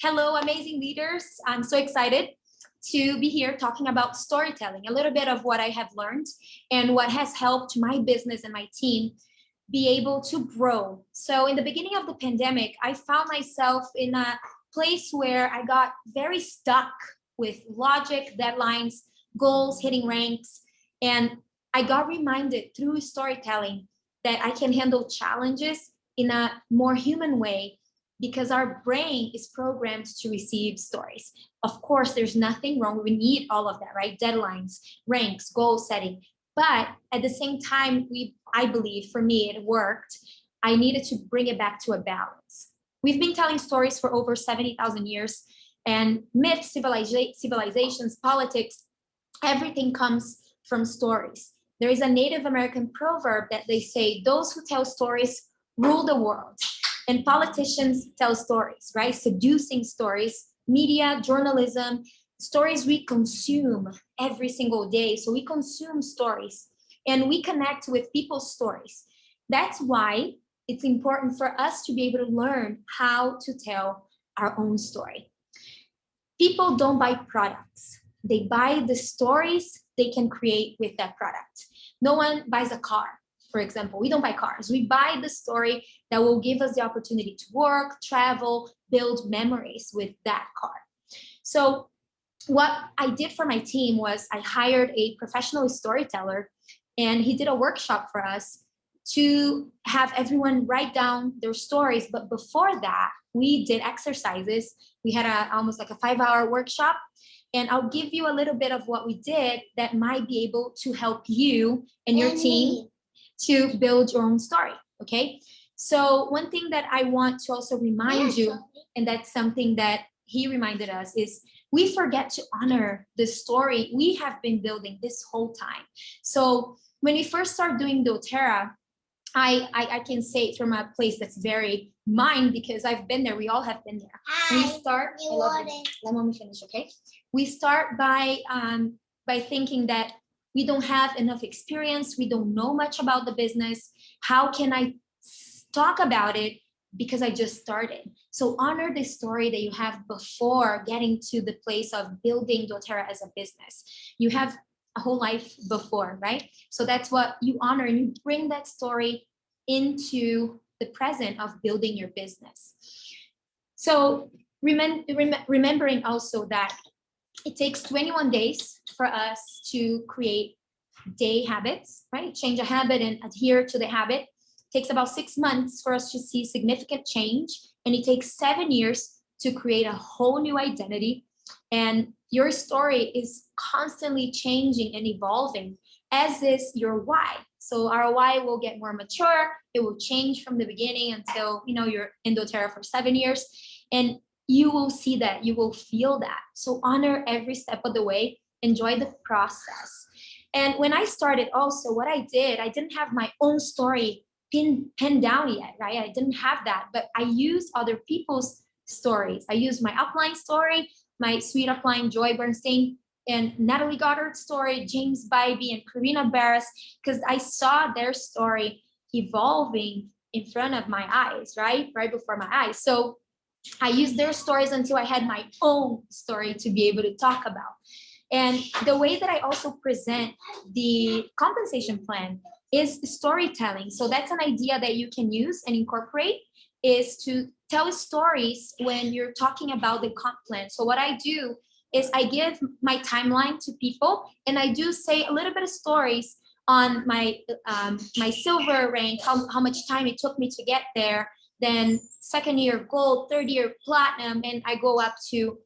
Hello, amazing leaders. I'm so excited to be here talking about storytelling, a little bit of what I have learned and what has helped my business and my team be able to grow. So in the beginning of the pandemic, I found myself in a place where I got very stuck with logic, deadlines, goals, hitting ranks. And I got reminded through storytelling that I can handle challenges in a more human way because our brain is programmed to receive stories. Of course, there's nothing wrong. We need all of that, right? Deadlines, ranks, goal setting. But at the same time, I believe for me, it worked. I needed to bring it back to a balance. We've been telling stories for over 70,000 years, and myths, civilizations, politics, everything comes from stories. There is a Native American proverb that they say, those who tell stories rule the world. And politicians tell stories, right? Seducing stories, media, journalism, stories we consume every single day. So we consume stories and we connect with people's stories. That's why it's important for us to be able to learn how to tell our own story. People don't buy products. They buy the stories they can create with that product. No one buys a car. For example, we don't buy cars. We buy the story that will give us the opportunity to work, travel, build memories with that car. So what I did for my team was I hired a professional storyteller, and he did a workshop for us to have everyone write down their stories. But before that, we did exercises. We had almost like a 5-hour workshop. And I'll give you a little bit of what we did that might be able to help you and your team to build your own story, okay? So one thing that I want to also remind you, and that's something that he reminded us, is we forget to honor the story we have been building this whole time. So when we first started doing doTERRA, I can say it from a place that's very mine because I've been there. We all have been there. Hi, we start. Let me finish, okay? We start by thinking that we don't have enough experience. We don't know much about the business. How can I talk about it? Because I just started. So honor the story that you have before getting to the place of building doTERRA as a business. You have a whole life before, right? So that's what you honor, and you bring that story into the present of building your business. So remembering also that it takes 21 days for us to create day habits, right? Change a habit and adhere to the habit. It takes about 6 months for us to see significant change. And it takes 7 years to create a whole new identity. And your story is constantly changing and evolving, as is your why. So our why will get more mature. It will change from the beginning until you're in doTERRA for 7 years. And you will see that, you will feel that. So honor every step of the way, enjoy the process. And when I started also, what I did, I didn't have my own story pinned down yet, right? I didn't have that, but I used other people's stories. I used my upline story, my sweet upline, Joy Bernstein, and Natalie Goddard's story, James Bybee and Karina Barris, because I saw their story evolving in front of my eyes, right before my eyes. So I used their stories until I had my own story to be able to talk about. And the way that I also present the compensation plan is storytelling. So that's an idea that you can use and incorporate, is to tell stories when you're talking about the comp plan. So what I do is I give my timeline to people, and I do say a little bit of stories on my my silver rank, how much time it took me to get there, then second year gold, third year platinum, and I go up to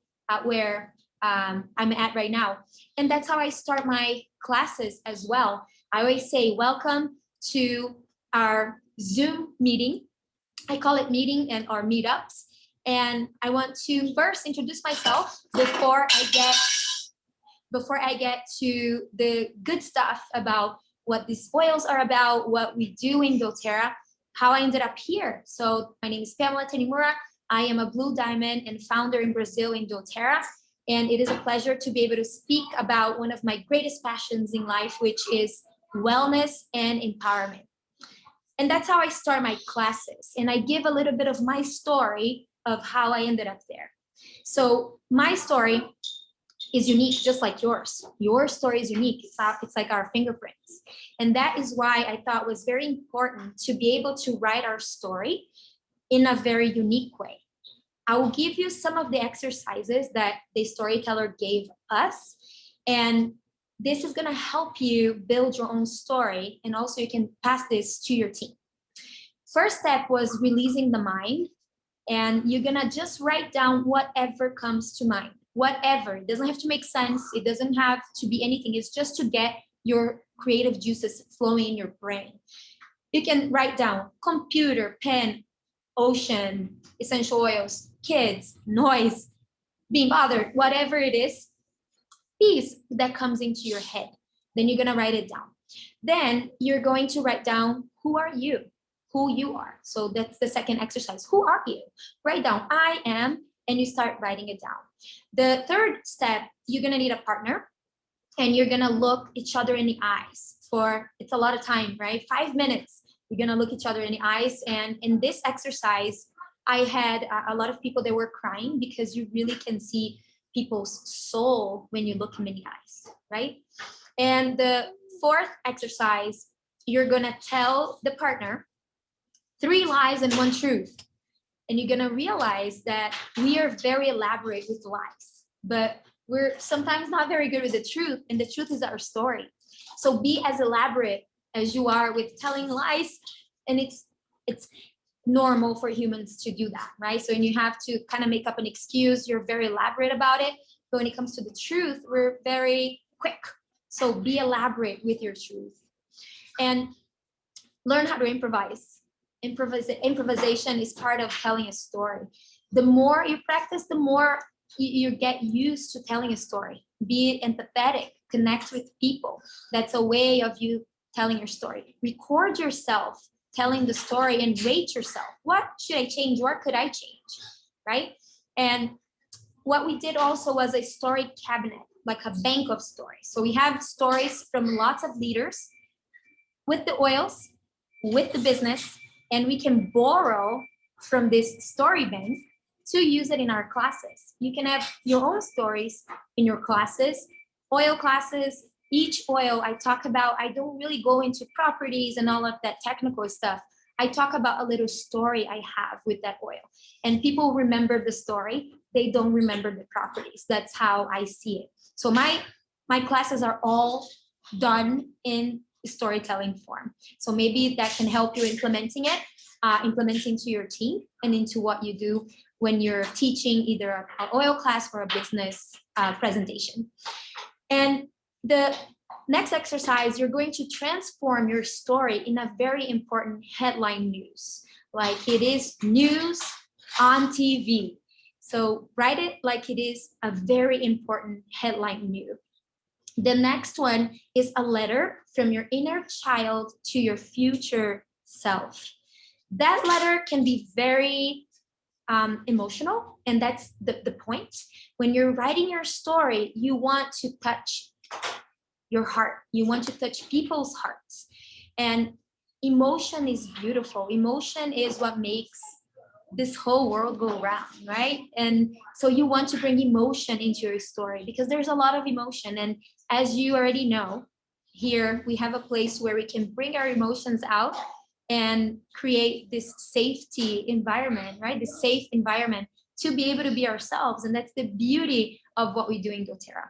where I'm at right now. And that's how I start my classes as well. I always say, welcome to our Zoom meeting. I call it meeting and our meetups. And I want to first introduce myself before I get to the good stuff about what these oils are about, what we do in doTERRA, how I ended up here. So my name is Pamella Tanimura. I am a Blue Diamond and founder in Brazil in doTERRA. And it is a pleasure to be able to speak about one of my greatest passions in life, which is wellness and empowerment. And that's how I start my classes. And I give a little bit of my story of how I ended up there. So my story is unique, just like yours. Your story is unique. It's like our fingerprints. And that is why I thought it was very important to be able to write our story in a very unique way. I will give you some of the exercises that the storyteller gave us. And this is going to help you build your own story. And also you can pass this to your team. First step was releasing the mind. And you're going to just write down whatever comes to mind. Whatever. It doesn't have to make sense. It doesn't have to be anything. It's just to get your creative juices flowing in your brain. You can write down computer, pen, ocean, essential oils, kids, noise, being bothered, whatever it is, piece that comes into your head. Then you're going to write it down. Then you're going to write down who are you, who you are. So that's the second exercise. Who are you? Write down I am, and you start writing it down. The third step, you're going to need a partner, and you're going to look each other in the eyes for, it's a lot of time, right? 5 minutes. You're going to look each other in the eyes. And in this exercise, I had a lot of people that were crying because you really can see people's soul when you look them in the eyes, right? And the fourth exercise, you're going to tell the partner 3 lies and 1 truth. And you're going to realize that we are very elaborate with lies, but we're sometimes not very good with the truth. And the truth is our story. So be as elaborate as you are with telling lies. And it's normal for humans to do that, right? So when you have to kind of make up an excuse, you're very elaborate about it. But when it comes to the truth, we're very quick. So be elaborate with your truth. And learn how to improvise. Improvisation is part of telling a story. The more you practice, the more you get used to telling a story. Be empathetic, connect with people. That's a way of you telling your story. Record yourself telling the story and rate yourself. What should I change? What could I change? Right? And what we did also was a story cabinet, like a bank of stories. So we have stories from lots of leaders with the oils, with the business, and we can borrow from this story bank to use it in our classes. You can have your own stories in your classes, oil classes. Each oil I talk about, I don't really go into properties and all of that technical stuff. I talk about a little story I have with that oil. And people remember the story. They don't remember the properties. That's how I see it. So my classes are all done in storytelling form. So maybe that can help you implementing to your team and into what you do when you're teaching either an oil class or a business presentation. And the next exercise, you're going to transform your story in a very important headline news, like it is news on TV. So write it like it is a very important headline news. The next one is a letter from your inner child to your future self. That letter can be very emotional, and that's the point. When you're writing your story, you want to touch your heart. You want to touch people's hearts. And emotion is beautiful. Emotion is what makes this whole world go round, right? And so you want to bring emotion into your story because there's a lot of emotion. And as you already know, here we have a place where we can bring our emotions out and create this safety environment, right? This safe environment to be able to be ourselves. And that's the beauty of what we do in doTERRA.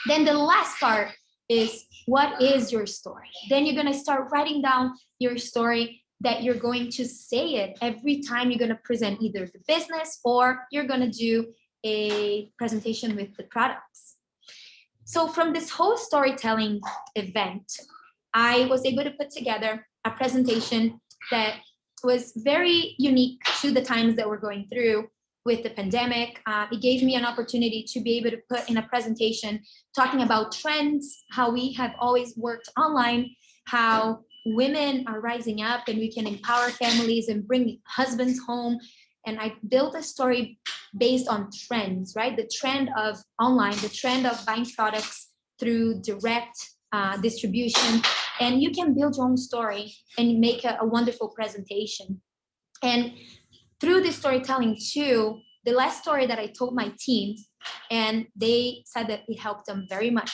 Then the last part is, what is your story? Then you're going to start writing down your story, that you're going to say it every time you're going to present either the business or you're going to do a presentation with the products. So from this whole storytelling event, I was able to put together a presentation that was very unique to the times that we're going through with the pandemic. It gave me an opportunity to be able to put in a presentation talking about trends, how we have always worked online, how women are rising up and we can empower families and bring husbands home. And I built a story based on trends, right? The trend of online, the trend of buying products through direct distribution. And you can build your own story and make a wonderful presentation. And through this storytelling too, the last story that I told my team, and they said that it helped them very much,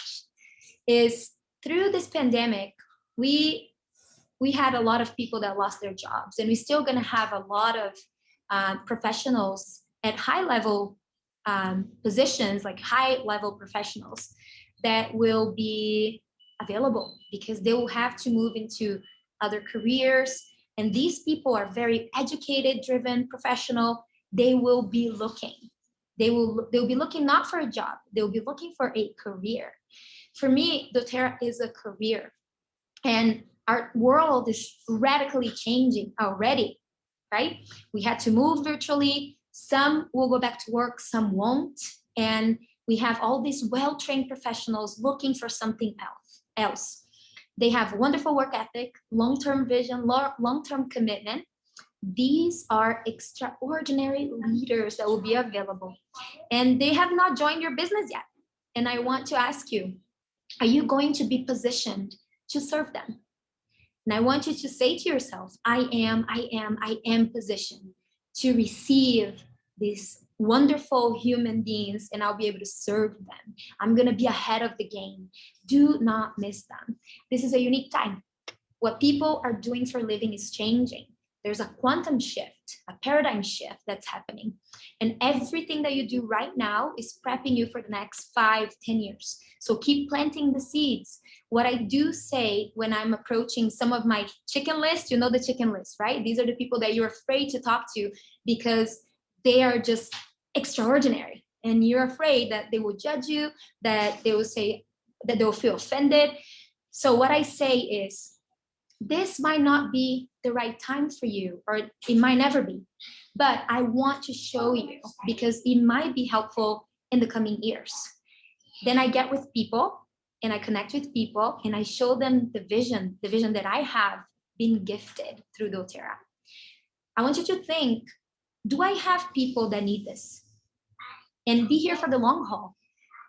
is through this pandemic, we had a lot of people that lost their jobs, and we're still going to have a lot of professionals at high level positions, like high level professionals that will be available because they will have to move into other careers. And these people are very educated, driven, professional. They will be looking. They'll be looking not for a job. They'll be looking for a career. For me, doTERRA is a career. And our world is radically changing already, right? We had to move virtually. Some will go back to work, some won't. And we have all these well-trained professionals looking for something else. They have wonderful work ethic, long-term vision, long-term commitment. These are extraordinary leaders that will be available. And they have not joined your business yet. And I want to ask you, are you going to be positioned to serve them? And I want you to say to yourself, I am positioned to receive these wonderful human beings, and I'll be able to serve them. I'm going to be ahead of the game. Do not miss them. This is a unique time. What people are doing for a living is changing. There's a quantum shift, a paradigm shift that's happening. And everything that you do right now is prepping you for the next 5, 10 years. So keep planting the seeds. What I do say when I'm approaching some of my chicken list, you know the chicken list, right? These are the people that you're afraid to talk to because they are just extraordinary. And you're afraid that they will judge you, that they will say, that they will feel offended. So what I say is, this might not be the right time for you, or it might never be, but I want to show you because it might be helpful in the coming years. Then I get with people and I connect with people and I show them the vision that I have been gifted through doTERRA. I want you to think, do I have people that need this? And be here for the long haul.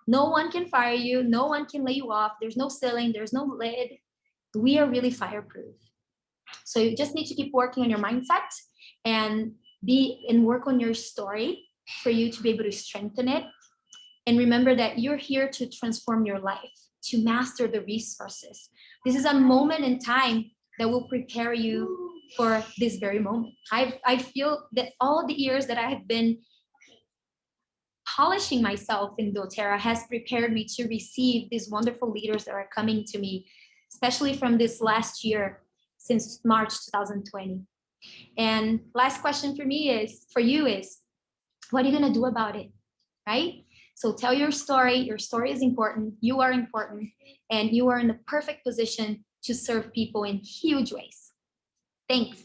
No one can fire you. No one can lay you off. There's no ceiling. There's no lid. We are really fireproof. So you just need to keep working on your mindset and work on your story for you to be able to strengthen it. And remember that you're here to transform your life, to master the resources. This is a moment in time that will prepare you for this very moment. I feel that all the years that I have been polishing myself in doTERRA has prepared me to receive these wonderful leaders that are coming to me, especially from this last year, since March 2020. And last question for you is, what are you gonna do about it, right? So tell your story. Your story is important. You are important, and you are in the perfect position to serve people in huge ways. Thanks.